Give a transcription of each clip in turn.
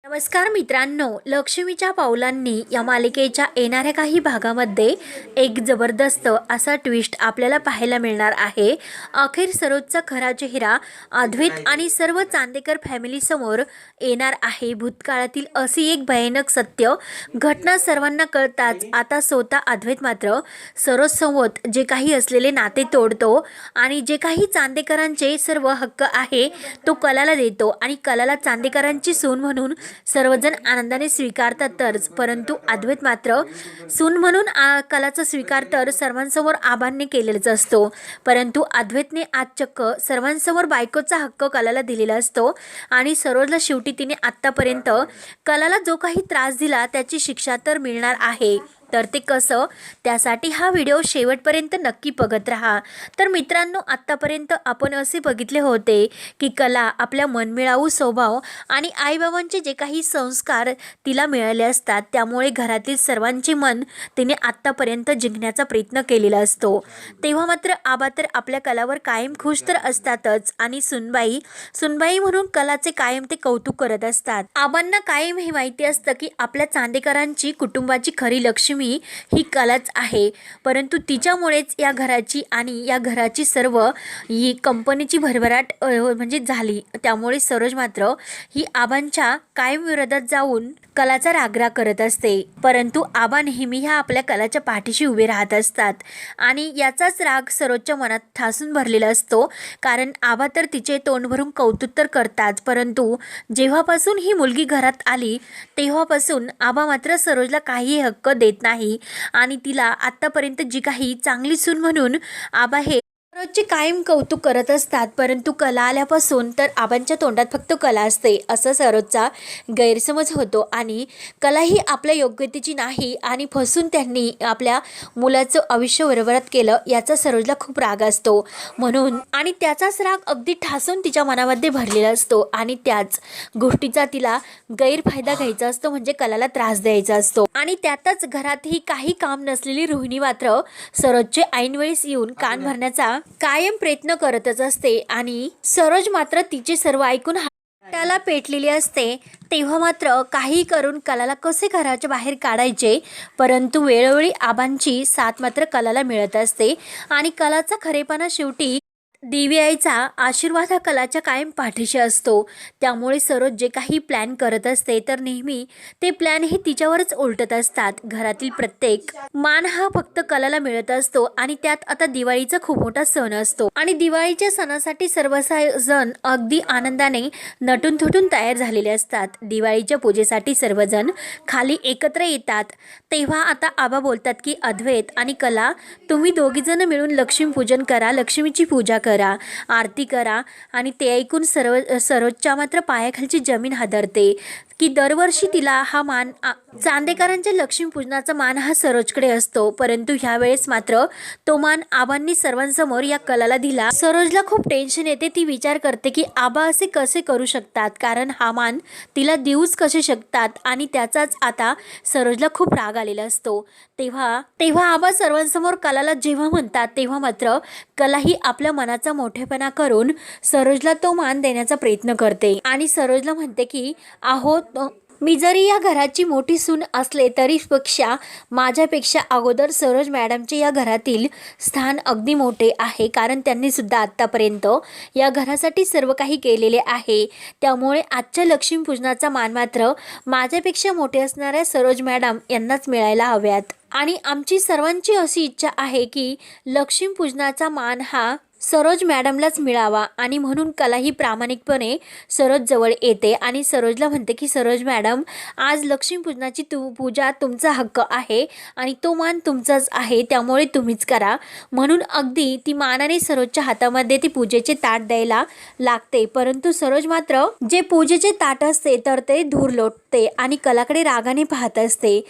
नमस्कार मित्रांनो, लक्ष्मीच्या पावलांनी या मालिकेच्या येणाऱ्या काही भागामध्ये एक जबरदस्त असा ट्विस्ट आपल्याला पाहायला मिळणार आहे। अखेर सरोजचा खरा चेहरा अद्वैत आणि सर्व चांदेकर फॅमिली समोर येणार आहे। भूतकाळातील अशी एक भयानक सत्य घटना सर्वांना कळताच आता स्वतः अद्वैत मात्र सरोज सोबत जे काही असलेले नाते तोडतो आणि जे काही चांदेकरांचे सर्व हक्क आहे तो कलाला देतो आणि कलाला चांदेकरांची सून म्हणून सर्वजण आनंदाने स्वीकारतातच, परंतु अद्वैत मात्र सून म्हणून कलाचा स्वीकार तर सर्वांसमोर आबांनी केलेलाच असतो, परंतु अद्वैतने आज चक्क सर्वांसमोर बायकोचा हक्क कलाला दिलेला असतो आणि सरोजला शेवटी तिने आत्तापर्यंत कलाला जो काही त्रास दिला त्याची शिक्षा तर मिळणार आहे। तर ते कसं, त्यासाठी हा व्हिडिओ शेवटपर्यंत नक्की बघत राहा। तर मित्रांनो, आत्तापर्यंत आपण असे बघितले होते की कला आपल्या मनमिळावू स्वभाव आणि आईबाबांचे जे काही संस्कार तिला मिळाले असतात त्यामुळे घरातील सर्वांचे मन तिने आत्तापर्यंत जिंकण्याचा प्रयत्न केलेला असतो। तेव्हा मात्र आबा तर आपल्या कलावर कायम खुश तर असतातच आणि सुनबाई म्हणून कलाचे कायम ते कौतुक करत असतात। आबांना कायम हे माहिती असतं की आपल्या चांदेकरांची कुटुंबाची खरी लक्ष्मी ही कलाच आहे, परंतु तिच्यामुळेच या घराची आणि या घराची सर्व ही कंपनीची भरभराट म्हणजे झाली। त्यामुळे सरोज मात्र ही आबांच्या कायम विरोधात जाऊन कलाचा रागराग करत असते, परंतु आबा नेहमी ह्या आपल्या कलाच्या पाठीशी उभे राहत असतात आणि याचाच राग सरोजच्या मनात ठासून भरलेला असतो। कारण आबा तर तिचे तोंड भरून कौतुक तर करतात, परंतु जेव्हापासून ही मुलगी घरात आली तेव्हापासून आबा मात्र सरोजला काही हक्क देत नाही आणि तिला आत्तापर्यंत जी काही चांगली सून म्हणून आबा हे सरोजचे कायम कौतुक करत असतात, परंतु कला आल्यापासून तर आबांच्या तोंडात फक्त कला असते असा सरोजचा गैरसमज होतो आणि कला ही आपल्या योग्यतेची नाही आणि फसून त्यांनी आपल्या मुलाचं आयुष्य बरबाद केलं याचा सरोजला खूप राग असतो म्हणून, आणि त्याचाच राग अगदी ठासून तिच्या मनामध्ये भरलेला असतो आणि त्याच गोष्टीचा तिला गैरफायदा घ्यायचा असतो, म्हणजे कलाला त्रास द्यायचा असतो। आणि त्यातच घरातही काही काम नसलेली रोहिणी मात्र सरोजचे ऐनवेळीस येऊन कान भरण्याचा कायम प्रयत्न करतच असते आणि सरोज मात्र तिचे सर्व ऐकून त्याला पेटलेली असते। तेव्हा मात्र काही करून कलाला कसे घराच्या बाहेर काढायचे, परंतु वेळोवेळी आबांची साथ मात्र कलाला मिळत असते आणि कलाचा खरेपणा शेवटी देवी आईचा आशीर्वाद हा कलाच्या कायम पाठीशी असतो। त्यामुळे सरोज जे काही प्लॅन करत असते तर नेहमी ते प्लॅन हे तिच्यावरच उलटत असतात। घरातील प्रत्येक मान हा फक्त कलाला मिळत असतो आणि त्यात आता दिवाळीचा खूप मोठा सण असतो आणि दिवाळीच्या सणासाठी सर्व जण अगदी आनंदाने नटून थटून तयार झालेले असतात। दिवाळीच्या पूजेसाठी सर्वजण खाली एकत्र येतात। तेव्हा आता आबा बोलतात की अद्वैत आणि कला, तुम्ही दोघीजण मिळून लक्ष्मीपूजन करा, लक्ष्मीची पूजा करा, आरती करा। आणि ते ऐकून सरोजच्या मात्र पायाखालची जमीन हादरते की दरवर्षी तिला हा मान चांदेकरांच्या लक्ष्मीपूजनाचा मान हा सरोजकडे असतो, परंतु ह्यावेळेस मात्र तो मान आबांनी सर्वांसमोर या कलाला दिला। सरोजला खूप टेन्शन येते, ती विचार करते की आबा असे कसे करू शकतात, कारण हा मान तिला देऊच कसे शकतात आणि त्याचाच आता सरोजला खूप राग आलेला असतो। तेव्हा आबा सर्वांसमोर कलाला जेव्हा म्हणतात तेव्हा मात्र कला ही आपल्या मनाचा मोठेपणा करून सरोजला तो मान देण्याचा प्रयत्न करते आणि सरोजला म्हणते की आहो, मी जरी या घराची मोठी सून असले तरी माझ्यापेक्षा अगोदर सरोज मॅडमचे या घरातील स्थान अगदी मोठे आहे, कारण त्यांनी सुद्धा आत्तापर्यंत या घरासाठी सर्व काही केलेले आहे। त्यामुळे आजच्या लक्ष्मीपूजनाचा मान मात्र माझ्यापेक्षा मोठे असणाऱ्या सरोज मॅडम यांनाच मिळायला हव्यात आणि आमची सर्वांची अशी इच्छा आहे की लक्ष्मीपूजनाचा मान हा सरोज मॅडमलाच मिळावा। आणि म्हणून कला ही प्रामाणिकपणे सरोज जवळ येते आणि सरोजला म्हणते की सरोज मॅडम, आज लक्ष्मीपूजनाची पूजा तुमचा हक्क आहे आणि तो मान तुमचाच आहे, त्यामुळे तुम्हीच करा। म्हणून अगदी ती मानाने सरोजच्या हातामध्ये ती पूजेचे ताट द्यायला लागते, परंतु सरोज मात्र जे पूजेचे ताट असते तर ते धूर लोटते आणि कलाकडे रागाने पाहत असते।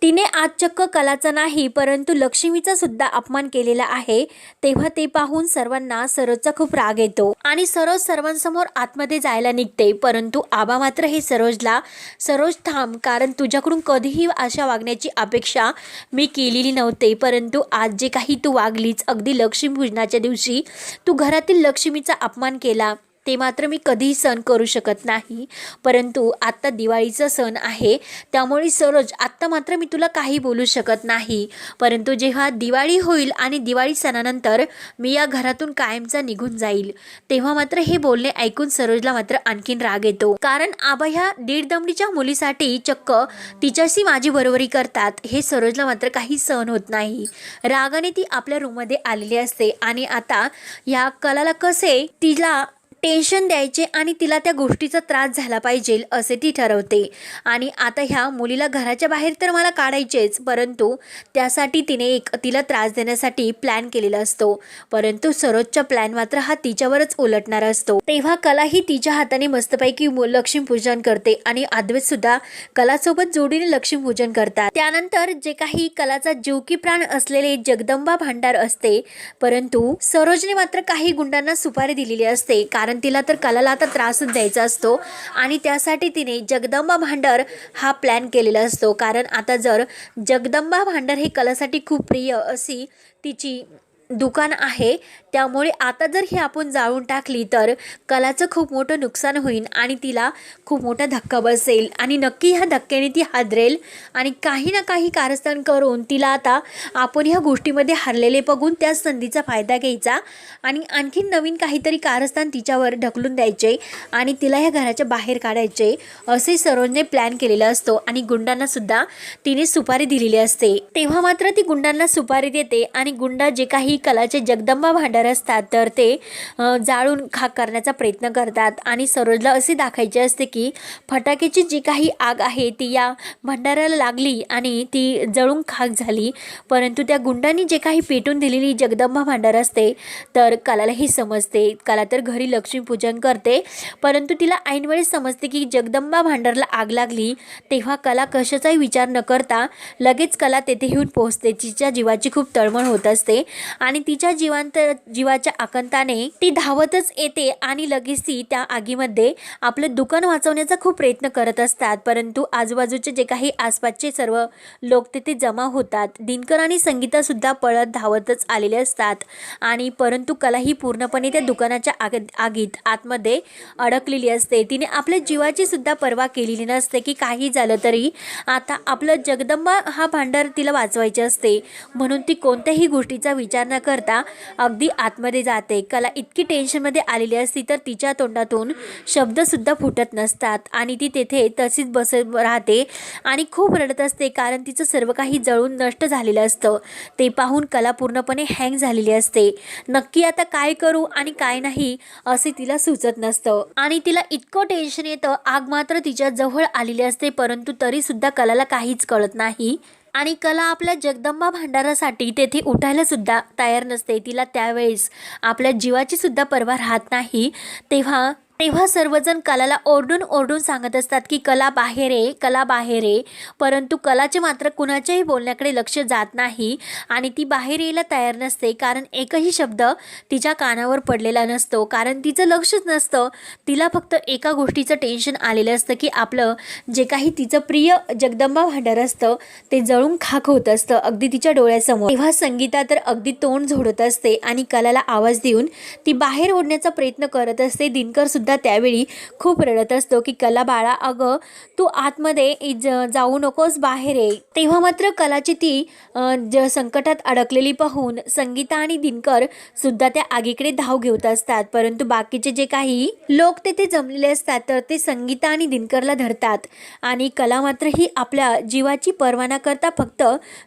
तिने आज चक्क कलाचा नाही परंतु लक्ष्मीचा सुद्धा अपमान केलेला आहे। तेव्हा ते पाहून सर्वांना सरोजचा खूप राग येतो आणि सरोज सर्वांसमोर आतमध्ये जायला निघते, परंतु आबा मात्र हे सरोज थांब, कारण तुझ्याकडून कधीही अशा वागण्याची अपेक्षा मी केलेली नव्हती, परंतु आज जे काही तू वागलीच, अगदी लक्ष्मीपूजनाच्या दिवशी तू घरातील लक्ष्मीचा अपमान केला, ते मात्र मी कधीही सहन करू शकत नाही. परंतु आत्ता दिवाळीचा सण आहे, त्यामुळे सरोज आत्ता मात्र मी तुला काही बोलू शकत नाही. परंतु जेव्हा दिवाळी होईल आणि दिवाळी सणानंतर मी या घरातून कायमचा निघून जाईल, तेव्हा मात्र हे बोलणे ऐकून सरोजला मात्र आणखीन राग येतो. कारण आबा ह्या दीड दमडीच्या मुलीसाठी चक्क तिच्याशी माझी बरोबरी करतात, हे सरोजला मात्र काही सहन होत नाही. रागाने ती आपल्या रूममध्ये आलेली असते आणि आता या कलाला कसे तिला टेन्शन द्यायचे आणि तिला त्या गोष्टीचा त्रास झाला पाहिजे असे ती ठरवते. आणि आता ह्या मुलीला घराच्या बाहेर तर मला काढायचेच, परंतु त्यासाठी तिने एक तिला त्रास देण्यासाठी प्लॅन केलेला असतो. परंतु सरोजचा प्लॅन मात्र हा तिच्यावरच उलटणारा असतो. तेव्हा कला ही तिच्या हाताने मस्तपैकी लक्ष्मीपूजन करते आणि अद्वैत सुद्धा कलासोबत जोडीने लक्ष्मीपूजन करतात. त्यानंतर जे काही कलाचा जीव की प्राण असलेले जगदंबा भांडार असते, परंतु सरोजने मात्र काही गुंडांना सुपारी दिलेली असते. कारण तिला तर कलाला आता त्रासच द्यायचा असतो आणि त्यासाठी तिने जगदंबा भांडार हा प्लॅन केलेला असतो. कारण आता जर जगदंबा भांडार हे कलासाठी खूप प्रिय अशी तिची दुकान आहे, त्यामुळे आता जर ही आपण जाळून टाकली तर कलाचं खूप मोठं नुकसान होईल आणि तिला खूप मोठा धक्का बसेल आणि नक्की ह्या धक्क्याने ती हादरेल आणि काही ना काही कारस्थान करून तिला आता आपण ह्या गोष्टीमध्ये हरलेले बघून त्या संधीचा फायदा घ्यायचा आणि आणखीन नवीन काहीतरी कारस्थान तिच्यावर ढकलून द्यायचे आणि तिला ह्या घराच्या बाहेर काढायचे असे सरोजने प्लॅन केलेला असतो. आणि गुंडांना सुद्धा तिने सुपारी दिलेली असते. तेव्हा मात्र ती गुंडांना सुपारी देते आणि गुंडा जे काही कलाचे जगदंबा भांडार असतात तर ते जाळून खाक करण्याचा प्रयत्न करतात आणि सरोजला असे दाखवायचे असते की फटाक्याची जी काही आग आहे ती या भंडाराला लागली आणि ती जळून खाक झाली. परंतु त्या गुंडांनी जे काही पेटून दिलेली जगदंबा भांडार असते तर कलालाही समजते. कला तर घरी लक्ष्मीपूजन करते, परंतु तिला ऐनवेळेस समजते की जगदंबा भांडारला आग लागली. तेव्हा कला कशाचाही विचार न करता लगेच कला तेथे येऊन पोहोचते. तिच्या जीवाची खूप तळमळ होत असते आणि तिच्या जीवाच्या आकंताने ती धावतच येते आणि लगेच ती त्या आगीमध्ये आपलं दुकान वाचवण्याचा खूप प्रयत्न करत असतात. परंतु आजूबाजूचे जे काही आसपासचे सर्व लोक तिथे जमा होतात. दिनकर आणि संगीता सुद्धा पळत धावतच आलेले असतात आणि परंतु कला ही पूर्णपणे त्या दुकानाच्या आगीत आतमध्ये अडकलेली असते. तिने आपल्या जीवाची सुद्धा पर्वा केलेली नसते की काही झालं तरी आता आपलं जगदंबा हा भांडार तिला वाचवायचे असते, म्हणून ती कोणत्याही गोष्टीचा विचार न करता अगदी आतमध्ये जाते. कला इतकी टेन्शनमध्ये आलेली असती तर तिच्या तोंडातून शब्दसुद्धा फुटत नसतात आणि ती तेथे तशीच बसत राहते आणि खूप रडत असते. कारण तिचं सर्व काही जळून नष्ट झालेलं असतं. ते पाहून कला पूर्णपणे हँग झालेली असते. नक्की आता काय करू आणि काय नाही असे तिला सुचत नसतं आणि तिला इतकं टेन्शन येतं. आग मात्र तिच्या जवळ आलेली असते, परंतु तरीसुद्धा कलाला काहीच कळत नाही आणि कला आपल्या जगदंबा भांडारासाठी तेथे उठायला सुद्धा तयार नसते. तिला त्यावेळेस आपल्या जीवाची सुद्धा पर्वा राहत नाही. तेव्हा सर्वजण कलाला ओरडून सांगत असतात की कला बाहेर आहे, कला बाहेर आहे. परंतु कलाचे मात्र कुणाच्याही बोलण्याकडे लक्ष जात नाही आणि ती बाहेर यायला तयार नसते. कारण एकही शब्द तिच्या कानावर पडलेला नसतो, कारण तिचं लक्षच नसतं. तिला फक्त एका गोष्टीचं टेन्शन आलेलं असतं की आपलं जे काही तिचं प्रिय जगदंबा भांडार असतं ते जळून खाक होत असतं अगदी तिच्या डोळ्यासमोर. तेव्हा संगीता तर अगदी तोंड झोडत असते आणि कलाला आवाज देऊन ती बाहेर ओढण्याचा प्रयत्न करत असते. दिनकर सुद्धा त्यावेळी खूप रडत असतो की कला बाळा, अगं तू आतमध्ये जाऊ नकोस, बाहेर ये. तेव्हा मात्र कलाची ती संकटात अडकलेली पाहून संगीता आणि दिनकर सुद्धा त्या आगीकडे धाव घेत असतात. परंतु बाकीचे जे काही लोक तेथे जमलेले असतात तर ते संगीता आणि दिनकरला धरतात आणि कला मात्र ही आपल्या जीवाची पर्वा न करता फक्त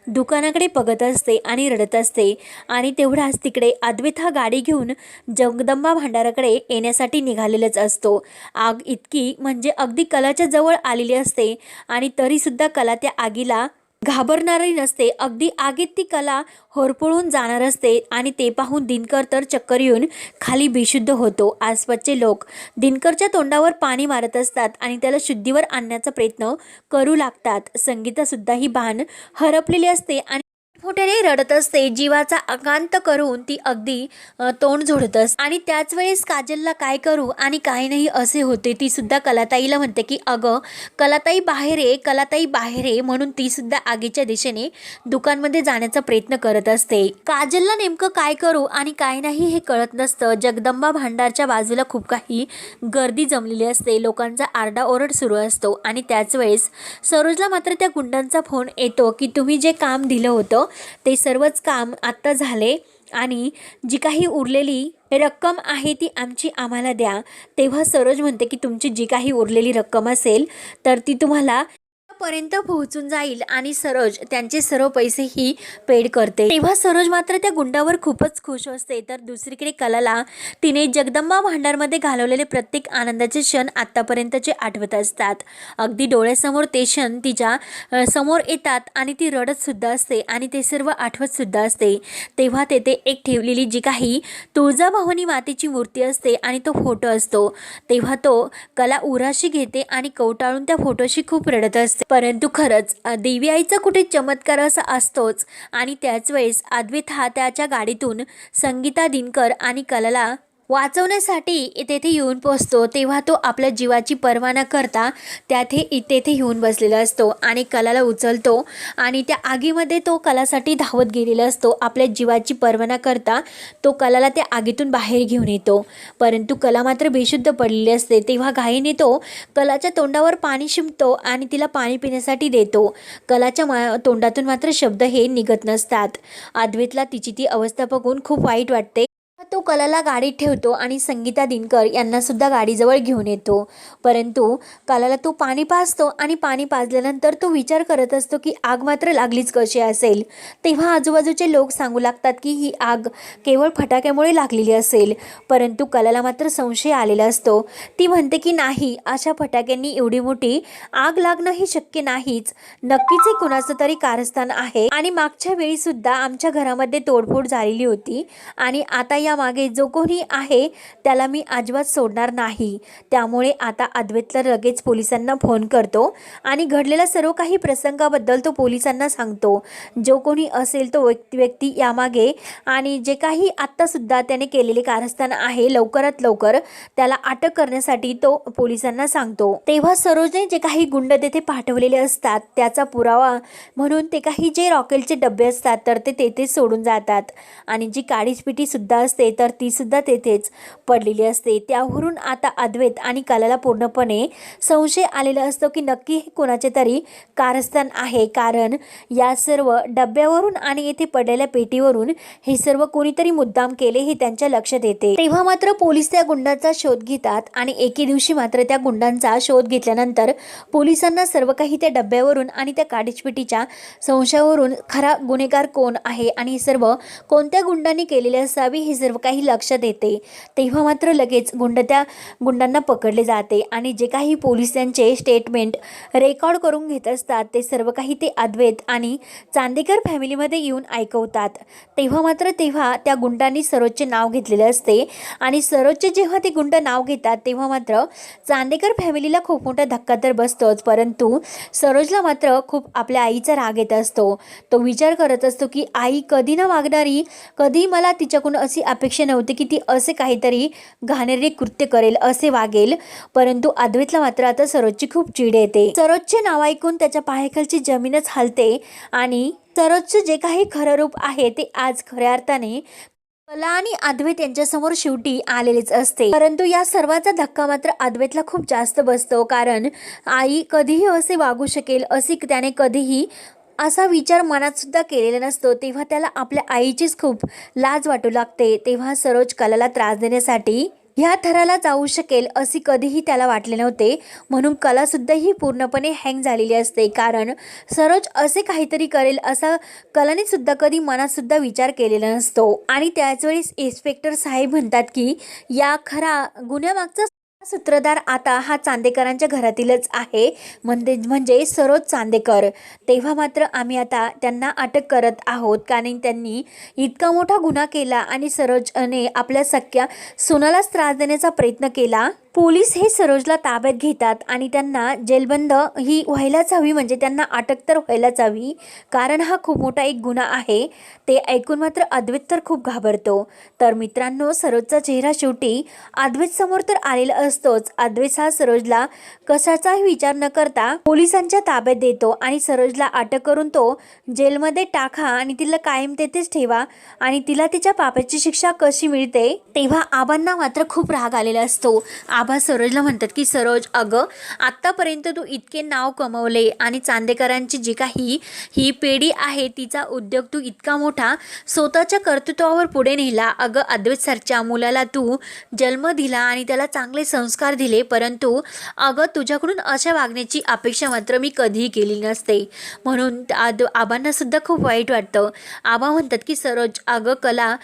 दुकानाकडे बघत असते आणि रडत असते. आणि तेवढाच तिकडे अद्वैत हा गाडी घेऊन जगदंबा भांडाराकडे येण्यासाठी निघालेला असतो. आग इतकी म्हणजे अगदी कलाच्या जवळ आलेली असते आणि तरी सुद्धा कला त्या आगीला घाबरणारी नसते. अगदी आगीत ती कला होरपळून जाणार असते आणि ते पाहून दिनकर तर चक्कर येऊन खाली बेशुद्ध होतो. आसपासचे लोक दिनकरच्या तोंडावर पाणी मारत असतात आणि त्याला शुद्धीवर आणण्याचा प्रयत्न करू लागतात. संगीता सुद्धा ही भान हरपलेली असते आणि मोठ्याने रडत असते, जीवाचा आकांत करून ती अगदी तोंड झोडत असते आणि त्याच वेळेस काजलला काय करू आणि काय नाही असे होते. ती सुद्धा कलाताईला म्हणते की अगं कलाताई बाहेर ये, कलाताई बाहेर ये, म्हणून ती सुद्धा आगीच्या दिशेने दुकानमध्ये जाण्याचा प्रयत्न करत असते. काजलला नेमकं काय करू आणि काय नाही हे कळत नसतं. जगदंबा भांडारच्या बाजूला खूप काही गर्दी जमलेली असते, लोकांचा आरडाओरड सुरू असतो आणि त्याच वेळेस सरोजला मात्र त्या गुंडांचा फोन येतो की तुम्ही जे काम दिलं होतं ते सर्वच काम आत्ता झाले आणि जी काही उरलेली रक्कम आहे ती आम्हाला द्या. तेव्हा सरोज म्हणते की तुमची जी काही उरलेली रक्कम असेल तर ती तुम्हाला पर्यंत पोहोचून जाईल आणि सरोज त्यांचे सर्व पैसेही पेड करते. तेव्हा सरोज मात्र त्या गुंडावर खूपच खुश असते. तर दुसरीकडे कलाला तिने जगदंबा भांडारमध्ये घालवलेले प्रत्येक आनंदाचे क्षण आतापर्यंतचे आठवत असतात. अगदी डोळ्यासमोर ते क्षण तिच्या समोर येतात आणि ती रडत सुद्धा असते आणि ते सर्व आठवत सुद्धा असते. तेव्हा तेथे एक ठेवलेली जी काही तुळजाभवानी मातेची मूर्ती असते आणि तो फोटो असतो, तेव्हा तो कला उराशी घेते आणि कवटाळून त्या फोटोशी खूप रडत असते. परंतु खरंच देवी आईचा कुठे चमत्कार असा असतोच आणि त्याच वेळेस अद्वैत हा त्याच्या गाडीतून संगीता दिनकर आणि कलाला वाचवण्यासाठी तेथे येऊन पोचतो. तेव्हा तो आपल्या जीवाची पर्वा न करता तेथे येऊन बसलेला असतो आणि कलाला उचलतो आणि त्या आगीमध्ये तो कलासाठी धावत गेलेला असतो. आपल्या जीवाची पर्वा न करता तो कलाला त्या आगीतून बाहेर घेऊन येतो, परंतु कला मात्र बेशुद्ध पडलेली असते. तेव्हा घाईने तो कलाच्या तोंडावर पाणी शिंपतो आणि तिला पाणी पिण्यासाठी देतो. कलाच्या तोंडातून मात्र शब्द हे निघत नसतात. अद्वैतला तिची ती अवस्था बघून खूप वाईट वाटते. तो कलाला गाडीत ठेवतो आणि संगीता दिनकर यांना सुद्धा गाडीजवळ घेऊन येतो, परंतु कलाला तो पाणी पाजतो आणि पाणी पाजल्यानंतर तो विचार करत असतो की आग मात्र लागलीच कशी असेल. तेव्हा आजूबाजूचे लोक सांगू लागतात की ही आग केवळ फटाक्यामुळे लागलेली असेल, परंतु कलाला मात्र संशय आलेला असतो. ती म्हणते की नाही, अशा फटाक्यांनी एवढी मोठी आग लागणं हे शक्य नाहीच, नक्कीच हे कुणाचं तरी कारस्थान आहे आणि मागच्या वेळी सुद्धा आमच्या घरामध्ये तोडफोड झालेली होती आणि आता या मागे जो कोणी आहे त्याला मी अजिबात सोडणार नाही. त्यामुळे आता अद्वैतला लगेच पोलिसांना फोन करतो आणि घडलेल्या सर्व काही प्रसंगाबद्दल तो पोलिसांना सांगतो. जो कोणी असेल तो व्यक्ती यामागे आणि जे काही आत्ता सुद्धा त्याने केलेले कारस्थान आहे लवकरात लवकर त्याला अटक करण्यासाठी तो पोलिसांना सांगतो. तेव्हा सरोजने जे काही गुंड तेथे पाठवलेले असतात त्याचा पुरावा म्हणून ते काही जे रॉकेलचे डबे असतात तर ते तेथेच सोडून जातात आणि जी काळीच पिटी सुद्धा असते तर ती सुद्धा तेथेच पडलेली असते. त्यावरून आता अद्वैत आणि कलाला पूर्णपणे संशय आलेला असतो की नक्की हे कोणाचे तरी कारस्थान आहे, कारण या सर्व डब्यावरून आणि येथे पडलेल्या पेटीवरून हे सर्व कोणीतरी मुद्दाम केले हे त्यांच्या लक्षात येते. तेव्हा मात्र पोलीस त्या गुंडाचा शोध घेतात आणि एके दिवशी मात्र त्या गुंडांचा शोध घेतल्यानंतर पोलिसांना सर्व काही त्या डब्यावरून आणि त्या काडीचपेटीच्या संशयावरून खरा गुन्हेगार कोण आहे आणि सर्व कोणत्या गुंडांनी केलेले असावे हे सर्व काही लक्षात येते. तेव्हा मात्र लगेच त्या गुंडांना पकडले जाते आणि जे काही पोलीस त्यांचे स्टेटमेंट रेकॉर्ड करून घेत असतात ते सर्व काही ते अद्वैत आणि चांदेकर फॅमिलीमध्ये येऊन ऐकवतात. तेव्हा त्या गुंडांनी सरोजचे नाव घेतलेले असते आणि सरोजचे जेव्हा ते गुंड नाव घेतात तेव्हा मात्र चांदेकर फॅमिलीला खूप मोठा धक्का तर बसतोच, परंतु सरोजला मात्र खूप आपल्या आईचा राग येत असतो. तो विचार करत असतो की आई कधी न वागणारी, कधी मला तिच्याकडून अशी अपेक्षा नव्हती की ती असे काहीतरी घाणेरडे कृत्य करेल, असे वागेल, परंतु अद्वैतला मात्र आता सरोजची खूप चिड येते. सरोजचे नाव ऐकून त्याच्या पायाखालची जमीनच हलते आणि सरोजचं जे काही खरं रूप आहे ते आज खऱ्या अर्थाने कला आणि अद्वैत यांच्यासमोर शेवटी आलेलेच असते. परंतु या सर्वाचा धक्का मात्र अद्वैतला खूप जास्त बसतो, कारण आई कधीही असे वागू शकेल असे त्याने कधीही असा विचार मनात सुद्धा केलेला नसतो. तेव्हा त्याला आपल्या आईचीच खूप लाज वाटू लागते. तेव्हा सरोज कलाला त्रास देण्यासाठी ह्या थराला जाऊ शकेल असे कधीही त्याला वाटले नव्हते, म्हणून कला सुद्धा ही पूर्णपणे हँग झालेली असते, कारण सरोज असे काहीतरी करेल असा कलाने सुद्धा कधी मनात सुद्धा विचार केलेला नसतो. आणि त्याच वेळेस इन्स्पेक्टर साहेब म्हणतात की या खरा गुन्ह्यामागचा सूत्रधार आता हा चांदेकरांच्या घरातीलच आहे, म्हणजे सरोज चांदेकर. तेव्हा मात्र आम्ही आता त्यांना अटक करत आहोत, कारण त्यांनी इतका मोठा गुन्हा केला आणि सरोजने आपल्या सख्या सुनालाच त्रास देण्याचा प्रयत्न केला. पोलीस हे सरोजला ताब्यात घेतात आणि त्यांना जेलबंद ही व्हायलाच हवी, म्हणजे त्यांना अटक तर व्हायलाच हवी, कारण हा खूप मोठा एक गुन्हा आहे. ते ऐकून मात्र अद्वैत तर खूप घाबरतो. तर मित्रांनो, सरोजचा चेहरा शेवटी अद्वैत समोर तर आलेला असतोच. अद्वैत हा सरोजला कशाचाही विचार न करता पोलिसांच्या ताब्यात देतो आणि सरोजला अटक करून तो जेलमध्ये टाका आणि तिला कायम तेथेच ठेवा आणि तिला तिच्या पापाची शिक्षा कशी मिळते. तेव्हा आबांना मात्र खूप राग आलेला असतो. आबा सरोजला म्हणतात की सरोज, अगं आत्तापर्यंत तू इतके नाव कमवले आणि चांदेकरांची जी काही ही पेढी आहे तिचा उद्योग तू इतका मोठा स्वतःच्या कर्तृत्वावर पुढे नेला. अगं अद्वैत सरच्या मुलाला तू जन्म दिला आणि त्याला चांगले संस्कार दिले, परंतु अगं तुझ्याकडून अशा वागण्याची अपेक्षा मात्र मी कधीही केली नसते. म्हणून आबांना सुद्धा खूप वाईट वाटतं. आबा म्हणतात की सरोज, अगं कला,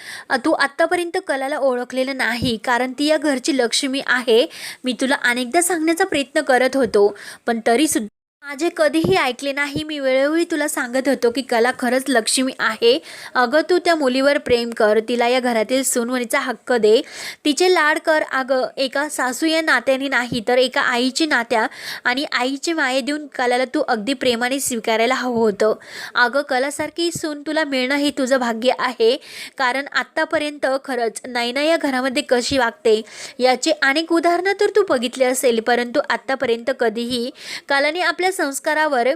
तू आत्तापर्यंत कलाला ओळखलेलं नाही, कारण ती या घरची लक्ष्मी आहे. मी तुला अनेकदा सांगण्याचा प्रयत्न करत होतो, पण तरी सुद्धा माझे कधीही ऐकले नाही. मी वेळोवेळी तुला सांगत होतो की कला खरंच लक्ष्मी आहे. अगं तू त्या मुलीवर प्रेम कर, तिला या घरातील सूनवणीचा हक्क दे, तिचे लाड कर. अगं एका सासू या नात्याने नाही तर एका आईची नात्या आणि आईची माये देऊन कलाला तू अगदी प्रेमाने स्वीकारायला हवं होतं. अगं कलासारखी सून तुला मिळणं हे तुझं भाग्य आहे, कारण आत्तापर्यंत खरंच नैना या घरामध्ये कशी वागते याचे अनेक उदाहरणं तर तू बघितले असेल, परंतु आत्तापर्यंत कधीही कलाने आपल्या संस्कारावर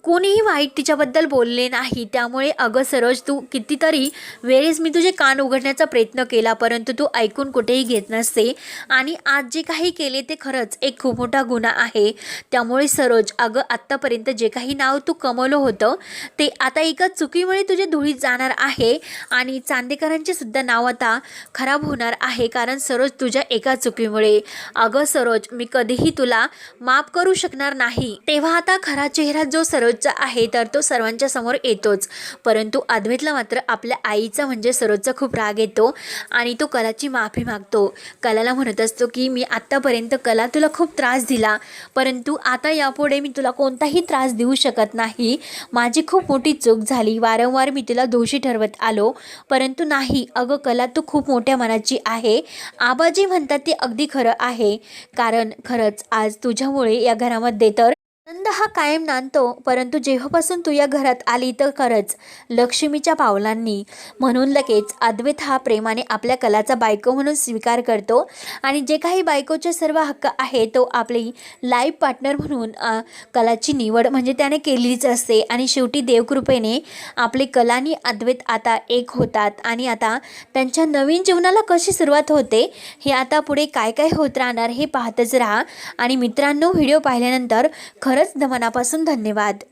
कोणीही वाईट तिच्याबद्दल बोलले नाही. त्यामुळे अगं सरोज, तू कितीतरी वेळेस मी तुझे कान उघडण्याचा प्रयत्न केला, परंतु तू ऐकून कुठेही घेत नसते आणि आज जे काही केले ते खरंच एक खूप मोठा गुन्हा आहे. त्यामुळे सरोज, अगं आत्तापर्यंत जे काही नाव तू कमवलं होतं ते आता एका चुकीमुळे तुझे धुळीत जाणार आहे आणि चांदेकरांचे सुद्धा नाव आता खराब होणार आहे, कारण सरोज तुझ्या एका चुकीमुळे. अगं सरोज, मी कधीही तुला माफ करू शकणार नाही. तेव्हा आता खरा चेहरा जो सरोजचा आहे तर तो सर्वांच्या समोर येतोच, परंतु अद्वैतला मात्र आपल्या आईचा म्हणजे सरोजचा खूप राग येतो आणि तो कलाची माफी मागतो. कलाला म्हणत असतो की मी आत्तापर्यंत कला तुला खूप त्रास दिला, परंतु आता यापुढे मी तुला कोणताही त्रास देऊ शकत नाही. माझी खूप मोठी चूक झाली, वारंवार मी तुला दोषी ठरवत आलो, परंतु नाही. अगं कला, तू खूप मोठ्या मनाची आहे. आबाजी म्हणतात ते अगदी खरं आहे, कारण खरंच आज तुझ्यामुळे या घरामध्ये तर आनंद हा कायम नांदतो, परंतु जेव्हापासून तू या घरात आली तर खरंच लक्ष्मीच्या पावलांनी. म्हणून लगेच अद्वैत हा प्रेमाने आपल्या कलाचा बायको म्हणून स्वीकार करतो आणि जे काही बायकोचे सर्व हक्क आहे तो आपली लाईफ पार्टनर म्हणून कलाची निवड म्हणजे त्याने केलीच असते. आणि शेवटी देवकृपेने आपले कला आणि अद्वैत आता एक होतात आणि आता त्यांच्या नवीन जीवनाला कशी सुरुवात होते हे आता पुढे काय काय होत राहणार हे पाहतच राहा. आणि मित्रांनो, व्हिडिओ पाहिल्यानंतर खरंच मनापासून धन्यवाद.